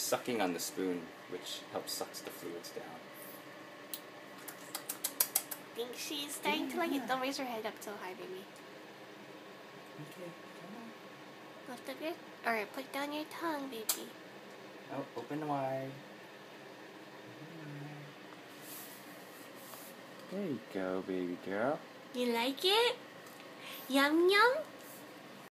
sucking on the spoon, which helps sucks the fluids down. I think she's starting to like it. Don't raise her head up so high, baby. Okay, come on. Lift up your... Alright, put down your tongue, baby. Oh, open wide. There you go, baby girl. You like it? Yum yum?